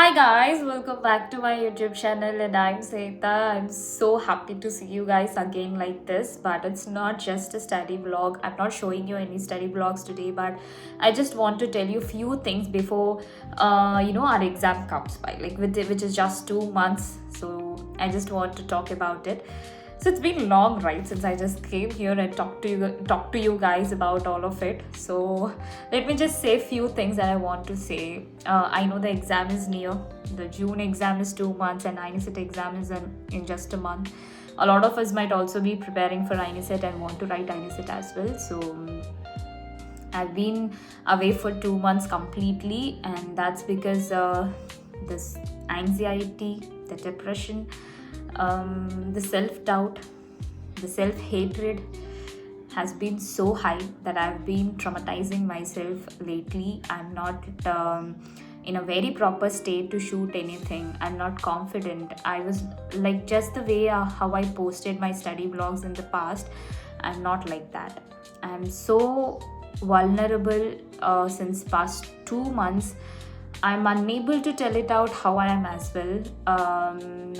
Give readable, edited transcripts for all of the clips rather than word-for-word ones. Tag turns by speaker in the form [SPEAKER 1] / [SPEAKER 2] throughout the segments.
[SPEAKER 1] Hi guys, welcome back to my YouTube channel and I'm Sehitha. I'm so happy to see you guys again like this, but it's not just a study vlog. I'm not showing you any study vlogs today, but I just want to tell you few things before our exam comes by, which is just 2 months. So I just want to talk about it. So it's been long, right, since I just came here and talk to you guys about all of it. So let me just say a few things that I want to say. I know the exam is near. The June exam is 2 months, and INICET exam is in just a month. A lot of us might also be preparing for INICET and want to write INICET as well. So I've been away for 2 months completely, and that's because this anxiety, the depression, the self-doubt, the self-hatred has been so high that I've been traumatizing myself lately. I'm not in a very proper state to shoot anything. I'm not confident. I was like just the way how I posted my study vlogs in the past. I'm not like that. I'm so vulnerable since past 2 months. I'm unable to tell it out how I am as well.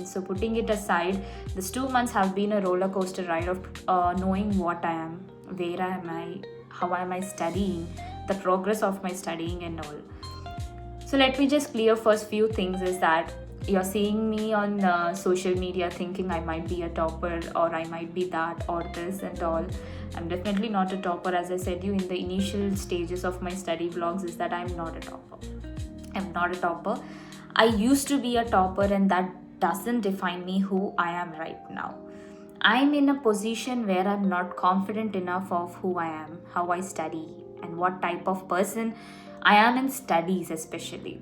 [SPEAKER 1] So putting it aside, these 2 months have been a roller coaster ride of knowing what I am, where am I, how am I studying, the progress of my studying and all. So let me just clear first few things is that you're seeing me on social media thinking I might be a topper or I might be that or this and all. I'm definitely not a topper. As I said you in the initial stages of my study vlogs is that I'm not a topper. I'm not a topper. I used to be a topper, and that doesn't define me who I am right now. I'm in a position where I'm not confident enough of who I am, how I study, and what type of person I am in studies, especially.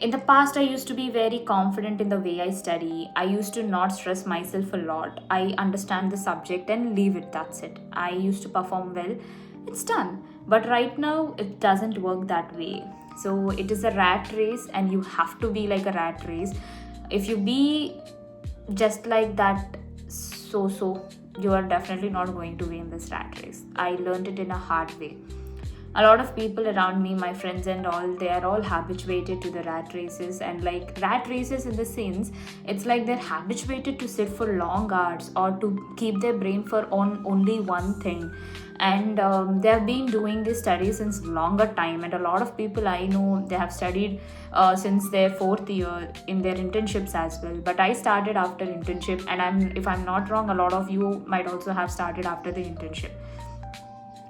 [SPEAKER 1] In the past, I used to be very confident in the way I study. I used to not stress myself a lot. I understand the subject and leave it, that's it. I used to perform well, it's done. But right now, it doesn't work that way. So it is a rat race, and you have to be like a rat race. If you be just like that, so you are definitely not going to win this rat race. I learned it in a hard way. A lot of people around me, my friends and all, they are all habituated to the rat races, and like rat races in the sense, it's like they're habituated to sit for long hours or to keep their brain for on only one thing. And they have been doing this study since longer time, and a lot of people I know, they have studied since their fourth year in their internships as well. But I started after internship, and if I'm not wrong, a lot of you might also have started after the internship.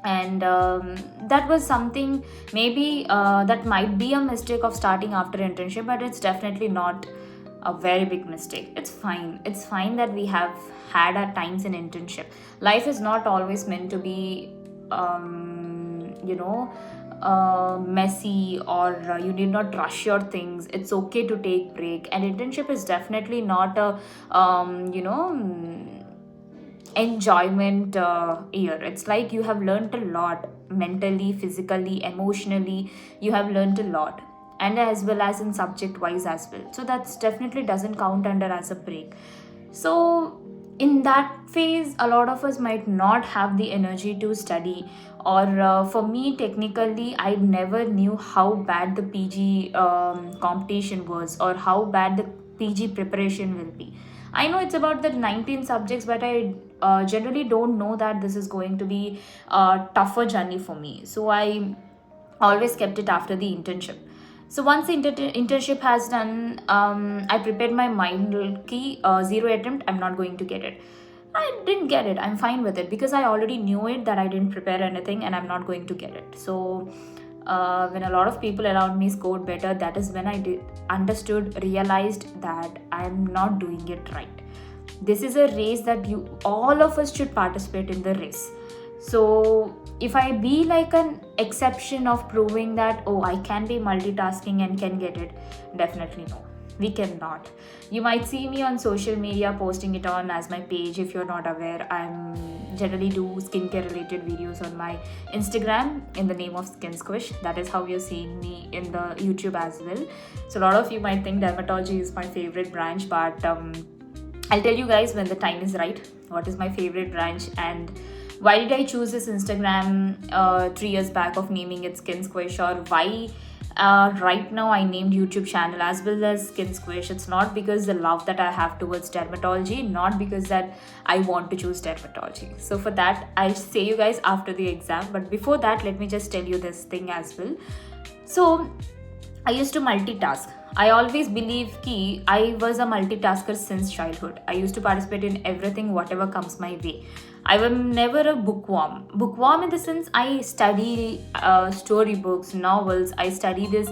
[SPEAKER 1] And that was something, maybe that might be a mistake of starting after internship, but it's definitely not a very big mistake. It's fine that we have had our times in internship. Life is not always meant to be messy, or you need not rush your things. It's okay to take break, and internship is definitely not a enjoyment year. It's like you have learned a lot mentally, physically, emotionally. You have learned a lot, and as well as in subject wise as well. So that's definitely doesn't count under as a break. So in that phase, a lot of us might not have the energy to study. Or for me, technically, I never knew how bad the PG competition was, or how bad the PG preparation will be. I know it's about the 19 subjects, but I generally don't know that this is going to be a tougher journey for me. So I always kept it after the internship. So once the internship has done, I prepared my mind key, zero attempt, I'm not going to get it. I didn't get it. I'm fine with it because I already knew it that I didn't prepare anything and I'm not going to get it. So when a lot of people around me scored better, that is when I realized that I'm not doing it right. This is a race that all of us should participate in the race. So if I be like an exception of proving that, oh, I can be multitasking and can get it, definitely no. We cannot. You might see me on social media posting it on as my page. If you're not aware, I'm generally do skincare related videos on my Instagram in the name of Skin.Squish. That is how you're seeing me in the YouTube as well. So a lot of you might think dermatology is my favorite branch, but I'll tell you guys when the time is right what is my favorite branch and why did I choose this Instagram 3 years back of naming it Skin.Squish, or why Right now I named YouTube channel as well as Skin.Squish. It's not because the love that I have towards dermatology, not because that I want to choose dermatology. So for that, I'll say you guys after the exam. But before that, let me just tell you this thing as well. So I used to multitask. I always believe ki I was a multitasker since childhood. I used to participate in everything, whatever comes my way. I was never a bookworm. Bookworm in the sense I study storybooks, novels. I study this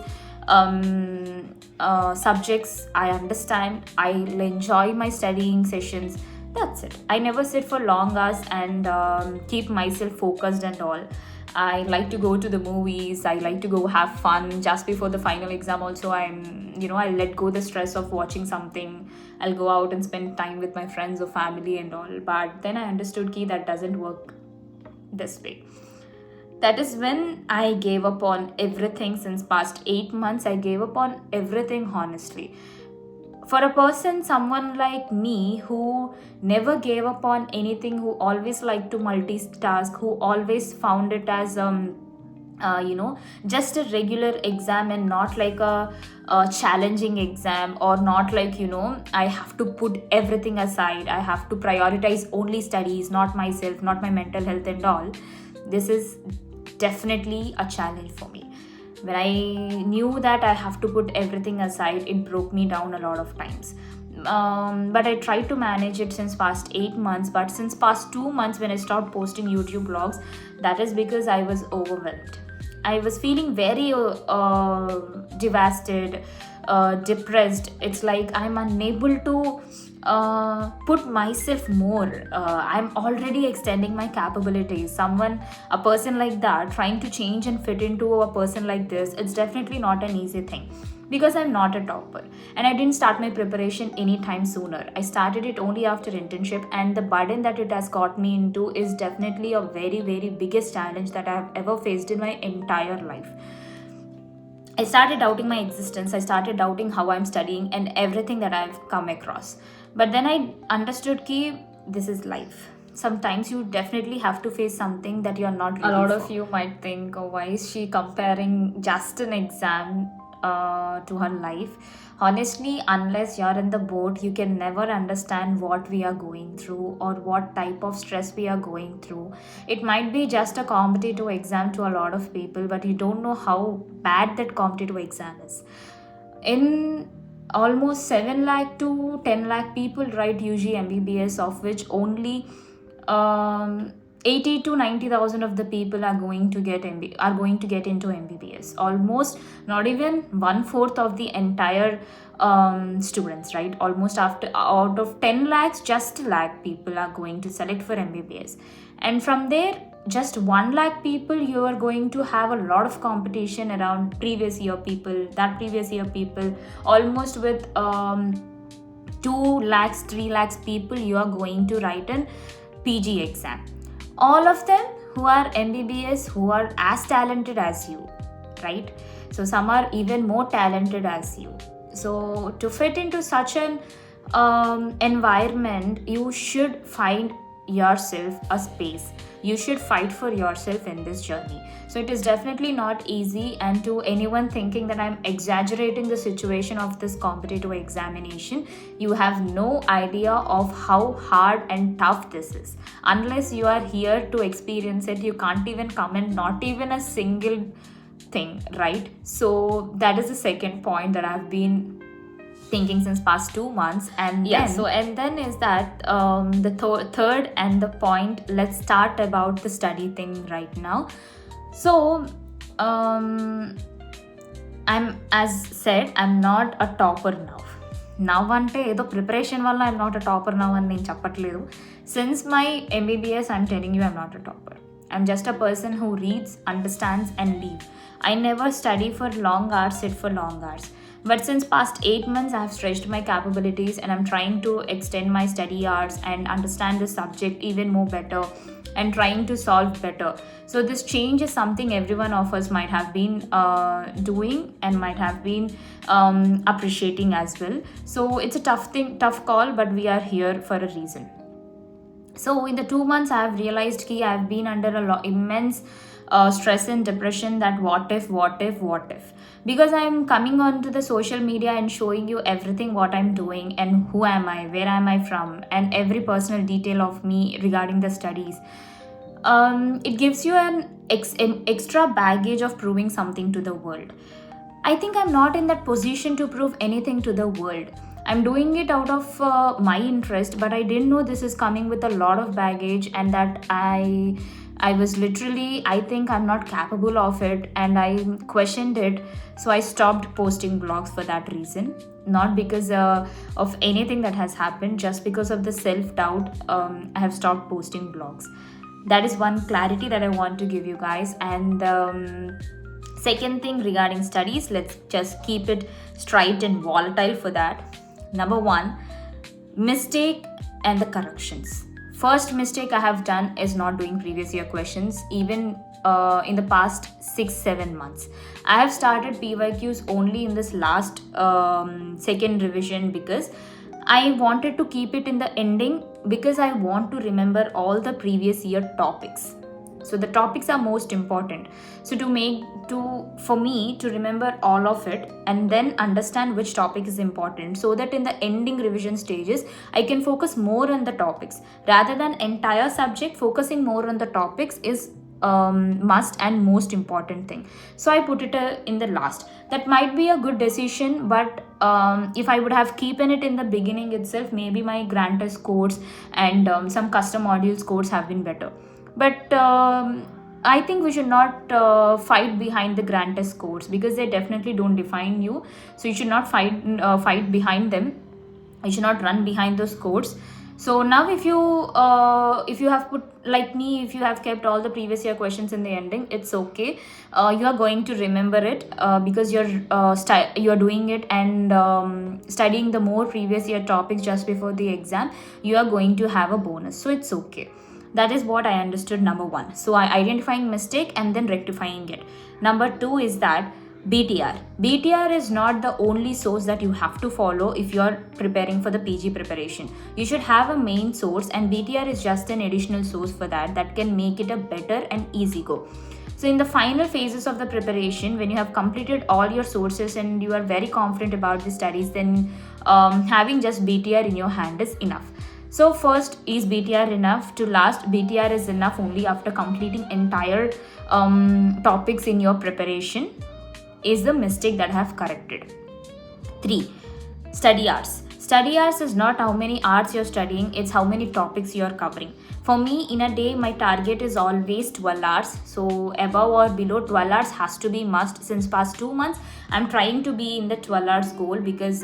[SPEAKER 1] subjects. I understand. I'll enjoy my studying sessions. That's it. I never sit for long hours and keep myself focused and all. I like to go to the movies. I like to go have fun. Just before the final exam, also, I'll let go the stress of watching something. I'll go out and spend time with my friends or family and all. But then I understood ki that doesn't work this way. That is when I gave up on everything. Since past 8 months, I gave up on everything honestly. For a person, someone like me who never gave up on anything, who always liked to multitask, who always found it as just a regular exam and not like a challenging exam, or not like I have to put everything aside, I have to prioritize only studies, not myself, not my mental health and all. This is definitely a challenge for me. When I knew that I have to put everything aside, it broke me down a lot of times. But I tried to manage it since past 8 months. But since past 2 months, when I stopped posting YouTube vlogs, that is because I was overwhelmed. I was feeling very devastated, depressed. It's like I'm unable to put myself more. I'm already extending my capabilities. A person like that, trying to change and fit into a person like this, it's definitely not an easy thing. Because I'm not a topper and I didn't start my preparation anytime sooner. I started it only after internship, and the burden that it has got me into is definitely a very, very biggest challenge that I have ever faced in my entire life. I started doubting my existence. I started doubting how I'm studying and everything that I've come across. But then I understood ki this is life. Sometimes you definitely have to face something that you're not ready for. A lot of you might think, oh, why is she comparing just an exam to her life? Honestly, unless you're in the boat, you can never understand what we are going through or what type of stress we are going through. It might be just a competitive exam to a lot of people, but you don't know how bad that competitive exam is. In almost 7 lakh to 10 lakh people write UG MBBS, of which only 80 to 90,000 of the people are going to get into MBBS. Almost not even 1/4 of the entire students, right? Almost out of 10 lakhs, just a lakh people are going to select for MBBS, and from there, just 1 lakh people, you are going to have a lot of competition around previous year people, almost with 2 lakhs, 3 lakhs people, you are going to write an PG exam. All of them who are MBBS, who are as talented as you, right? So some are even more talented as you. So to fit into such an environment, you should find yourself a space. You should fight for yourself in this journey. So it is definitely not easy, and to anyone thinking that I'm exaggerating the situation of this competitive examination, you have no idea of how hard and tough this is. Unless you are here to experience it, you can't even comment, not even a single thing, right? So that is the second point that I've been thinking since past 2 months. And then is that the third and the point. Let's start about the study thing right now. So I'm not a topper now అంటే ఏదో preparation వల్ల I'm not a topper now అని నేను చెప్పట్లేదు. Since my MBBS, I'm telling you, I'm not a topper. I'm just a person who reads, understands and leave. I never study for long hours, sit for long hours. But since past 8 months, I have stretched my capabilities and I'm trying to extend my study hours and understand the subject even more better and trying to solve better. So this change is something every one of us might have been doing and might have been appreciating as well. So it's a tough call, but we are here for a reason. So in the 2 months, I have realized that I have been under immense stress and depression, that what if, because I'm coming onto the social media and showing you everything what I'm doing and who am I, where am I from, and every personal detail of me regarding the studies. It gives you an extra baggage of proving something to the world. I think I'm not in that position to prove anything to the world. I'm doing it out of my interest, but I didn't know this is coming with a lot of baggage, and that I was literally, I think I'm not capable of it, and I questioned it. So I stopped posting blogs for that reason, not because of anything that has happened, just because of the self doubt. I have stopped posting blogs. That is one clarity that I want to give you guys. And second thing regarding studies, let's just keep it straight and volatile for that. Number one, mistake and the corrections. First mistake I have done is not doing previous year questions, even in the past 6-7 months. I have started PYQs only in this last second revision, because I wanted to keep it in the ending, because I want to remember all the previous year topics. So the topics are most important. So for me to remember all of it and then understand which topic is important, so that in the ending revision stages I can focus more on the topics rather than entire subject. Focusing more on the topics is must and most important thing. So I put it in the last. That might be a good decision, but if I would have keeping it in the beginning itself, maybe my grant test scores and some custom module scores have been better. But I think we should not fight behind the grant test scores, because they definitely don't define you. So you should not fight behind them. You should not run behind those scores. So now if you have put, like me, if you have kept all the previous year questions in the ending, it's okay. You are going to remember it because you're doing it and studying the more previous year topics just before the exam. You are going to have a bonus, so it's okay. That is what I understood, number one. So identifying mistake and then rectifying it. Number two is that BTR. BTR is not the only source that you have to follow if you are preparing for the PG preparation. You should have a main source, and BTR is just an additional source for that can make it a better and easy go. So in the final phases of the preparation, when you have completed all your sources and you are very confident about the studies, then having just BTR in your hand is enough. So first, is BTR enough? To last, BTR is enough only after completing entire topics in your preparation, is the mistake that I have corrected. 3. Study hours. Study hours is not how many hours you're studying, it's how many topics you're covering. For me, in a day, my target is always 12 hours. So above or below 12 hours has to be must. Since past 2 months, I'm trying to be in the 12 hours goal, because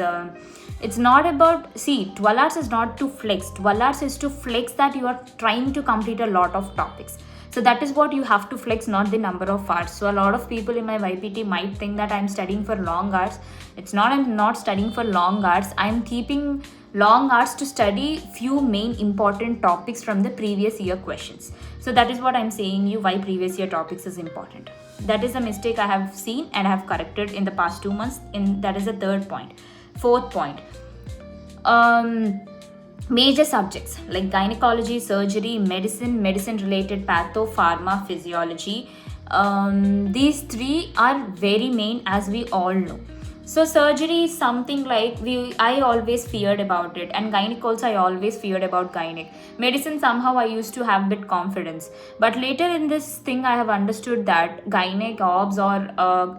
[SPEAKER 1] it's not about, 12 hours is not to flex. 12 hours is to flex that you are trying to complete a lot of topics. So that is what you have to flex, not the number of hours. So a lot of people in my YPT might think that I'm studying for long hours. It's not, I'm not studying for long hours. I'm keeping long hours to study few main important topics from the previous year questions. So that is what I'm saying you why previous year topics is important. That is a mistake I have seen and I have corrected in the past 2 months. That is the third point. Fourth point. Major subjects like gynecology, surgery, medicine related patho, pharma, physiology. These three are very main, as we all know. So surgery is something like I always feared about it, and gynec also I always feared about gynec. Medicine somehow I used to have bit confidence, but later in this thing I have understood that gynec, obs, or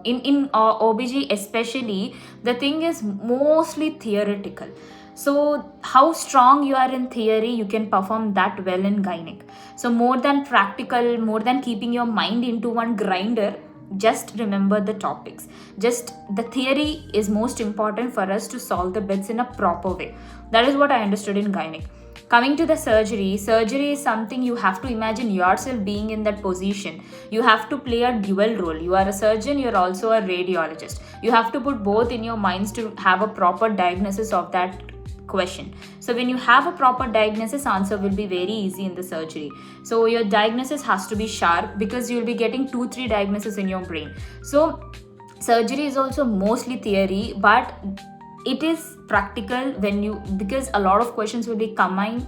[SPEAKER 1] in OBG especially, the thing is mostly theoretical. So how strong you are in theory, you can perform that well in gynec. So more than practical, more than keeping your mind into one grinder, just remember the topics. Just the theory is most important for us to solve the bits in a proper way. That is what I understood in gynec. Coming to the surgery is something you have to imagine yourself being in that position. You have to play a dual role. You are a surgeon, you're also a radiologist. You have to put both in your minds to have a proper diagnosis of that question. So when you have a proper diagnosis, answer will be very easy in the surgery. So your diagnosis has to be sharp, because you'll be getting 2-3 diagnoses in your brain. So surgery is also mostly theory, but it is practical when you, because a lot of questions will be coming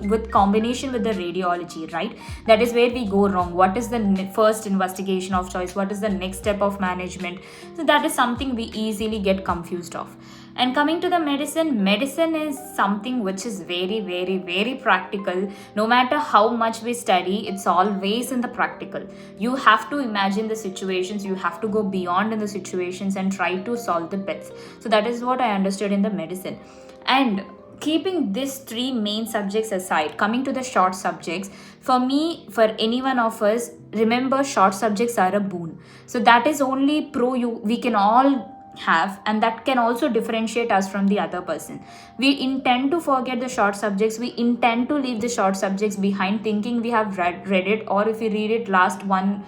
[SPEAKER 1] with combination with the radiology, right? That is where we go wrong. What is the first investigation of choice? What is the next step of management? So that is something we easily get confused of. And coming to the medicine is something which is very, very, very practical. No matter how much we study, it's always in the practical. You have to imagine the situations, you have to go beyond in the situations and try to solve the bits. So that is what I understood in the medicine. And keeping these three main subjects aside, coming to the short subjects, for me, for any one of us, remember, short subjects are a boon. So that is only pro you we can all have, and that can also differentiate us from the other person. We intend to forget the short subjects, we intend to leave the short subjects behind, thinking we have read it, or if we read it last one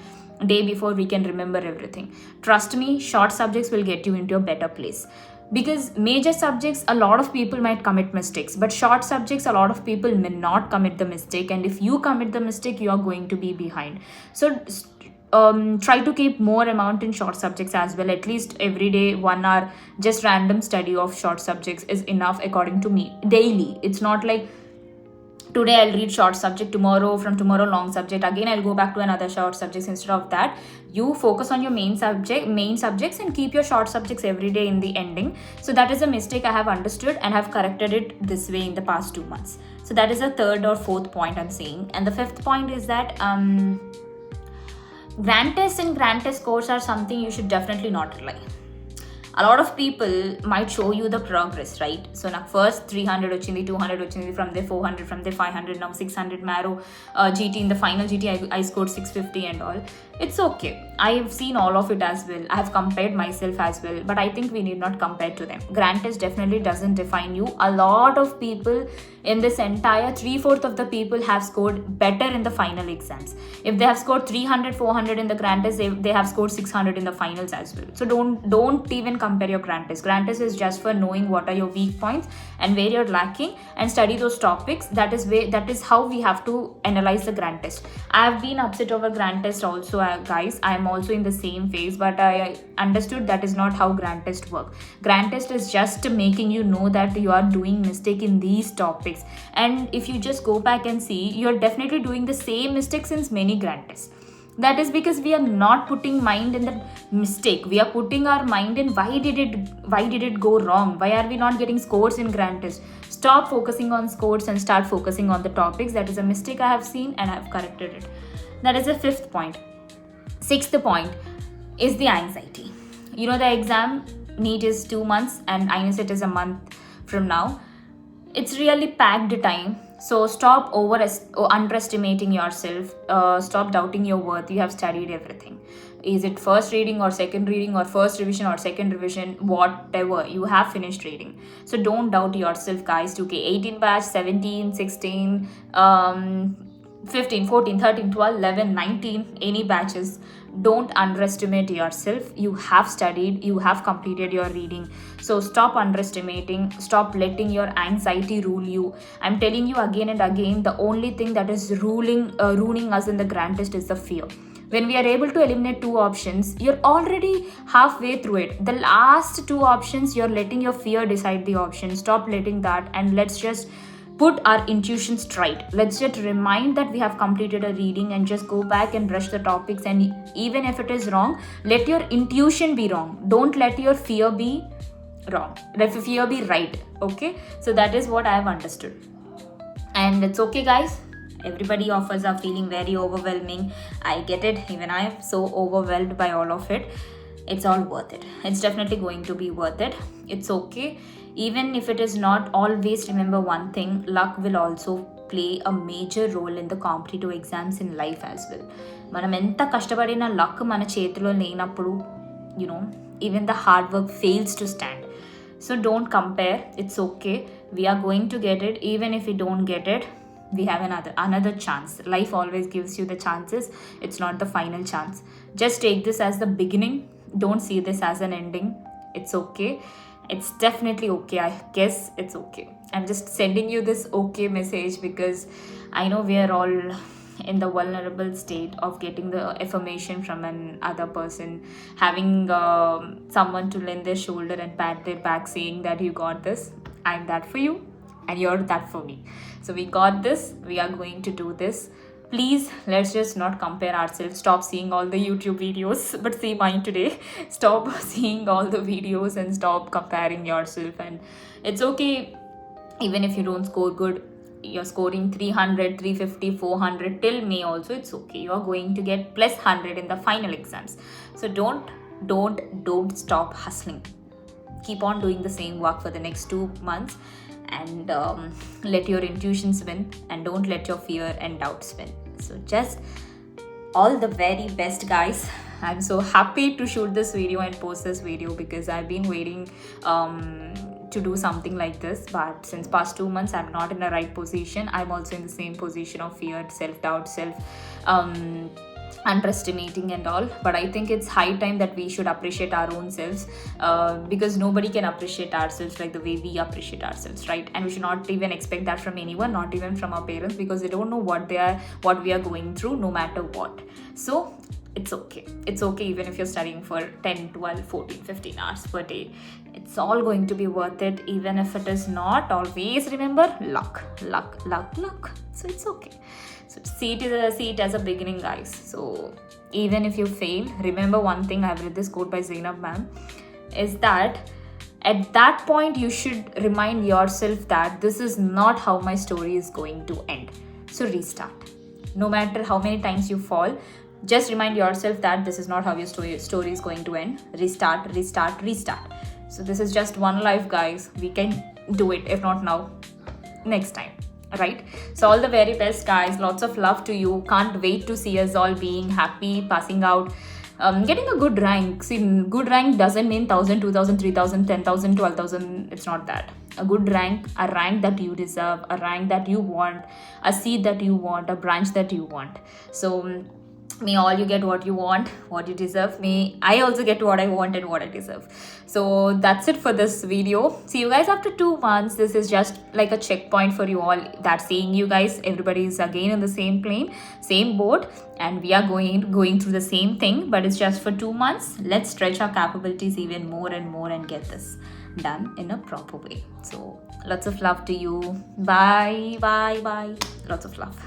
[SPEAKER 1] day before, we can remember everything. Trust me, short subjects will get you into a better place. Because major subjects, a lot of people might commit mistakes, but short subjects, a lot of people may not commit the mistake, and if you commit the mistake, you are going to be behind. So try to keep more amount in short subjects as well. At least every day 1 hour, just random study of short subjects is enough according to me. Daily, it's not like today I'll read short subject, tomorrow, from tomorrow long subject, again I'll go back to another short subjects. Instead of that, you focus on your main subjects, and keep your short subjects every day in the ending. So that is a mistake I have understood and have corrected it this way in the past 2 months. So that is the third or fourth point I'm saying. And the fifth point is that grant tests and grant test scores are something you should definitely not rely. A lot of people might show you the progress, right? So now first 300 వచ్చింది, 200 వచ్చింది, from there 400, from there 500, now 600 marrow GT. In the final GT I scored 650 and all. It's okay. I've seen all of it as well. I have compared myself as well, but I think we need not compare to them. Grant test definitely doesn't define you. A lot of people in this entire 3/4 of the people have scored better in the final exams. If they have scored 300, 400 in the grant test, they have scored 600 in the finals as well. So don't even compare your grant test. Grant test is just for knowing what are your weak points and where you're lacking, and study those topics. That is how we have to analyze the grant test. I have been upset over grant test also, guys. I am also in the same phase, but I understood that is not how grant test work. Grant test is just making you know that you are doing mistake in these topics, and if you just go back and see, you're definitely doing the same mistake since many grant tests. That is because we are not putting mind in the mistake. We are putting our mind in why did it go wrong? Why are we not getting scores in grant test? Stop focusing on scores and start focusing on the topics. That is a mistake I have seen and I have corrected it. That is the fifth point. Sixth point is the anxiety. You know, the exam, NEET is 2 months and INSET is a month from now. It's really packed time. So stop underestimating yourself. Stop doubting your worth. You have studied everything. Is it first reading or second reading or first revision or second revision? Whatever. You have finished reading. So don't doubt yourself, guys. 2K 18 batch, 17, 16, 15, 14, 13, 12, 11, 19, any batches. Don't underestimate yourself. You have studied, you have completed your reading. So stop underestimating, stop letting your anxiety rule you. I'm telling you again and again, the only thing that is ruining us in the grant test is the fear. When we are able to eliminate 2 options, you're already halfway through it. The last 2 options, you're letting your fear decide the option. Stop letting that, and let's just put our intuition straight. Let's just remind that we have completed a reading and just go back and brush the topics. And even if it is wrong, let your intuition be wrong. Don't let your fear be wrong. Let your fear be right. Okay? So that is what I have understood. And it's okay, guys. Everybody of us are feeling very overwhelming. I get it. Even I am so overwhelmed by all of it. It's all worth it. It's definitely going to be worth it. It's okay. Even if it is not, always remember one thing, luck will also play a major role in the competitive exams in life as well. మనం ఎంత కష్టపడిన luck మన చేతిలో లేనప్పుడు, you know, even the hard work fails to stand. So don't compare. It's okay. We are going to get it. Even if we don't get it, we have another chance. Life always gives you the chances. It's not the final chance. Just take this as the beginning. Don't see this as an ending. It's okay. It's definitely okay. I guess it's okay. I'm just sending you this okay message because I know we are all in the vulnerable state of getting the affirmation from an other person, having someone to lend their shoulder and pat their back saying that you got this, I'm that for you and you're that for me. So we got this, we are going to do this. Please, let's just not compare ourselves. Stop seeing all the YouTube videos, but see mine today. Stop seeing all the videos and stop comparing yourself. And it's okay even if you don't score good. You're scoring 300, 350, 400 till May also, it's okay. You're going to get plus 100 in the final exams. So don't stop hustling. Keep on doing the same work for the next 2 months, and let your intuitions win, and don't let your fear and doubts win. So just all the very best, guys. I'm so happy to shoot this video and post this video because I've been waiting to do something like this, but since past 2 months I'm not in the right position. I'm also in the same position of fear, self-doubt, underestimating and all. But I think it's high time that we should appreciate our own selves, because nobody can appreciate ourselves like the way we appreciate ourselves, right? And we should not even expect that from anyone, not even from our parents, because they don't know what we are going through, no matter what. So it's okay even if you're studying for 10, 12, 14, 15 hours per day. It's all going to be worth it, even if it is not. Always remember, luck. So it's okay. So see it as a beginning, guys. So even if you fail, remember one thing. I've read this quote by Zainab ma'am, is that at that point you should remind yourself that this is not how my story is going to end. So restart. No matter how many times you fall, just remind yourself that this is not how your story is going to end. Restart. So this is just one life, guys. We can do it. If not now, next time, right? So all the very best, guys. Lots of love to you. Can't wait to see us all being happy, passing out, getting a good rank. See, good rank doesn't mean 1,000, 2,000, 3,000, 10,000, 12,000. It's not that. A good rank, a rank that you deserve, a rank that you want, a seat that you want, a branch that you want. So may all you get what you want, what you deserve. May I also get what I want and what I deserve. So that's it for this video. See you guys after 2 months. This is just like a checkpoint for you all. That's saying you guys, everybody is again in the same plane, same boat, and we are going through the same thing, but it's just for 2 months. Let's stretch our capabilities even more and more and get this done in a proper way. So lots of love to you. Bye. Lots of love.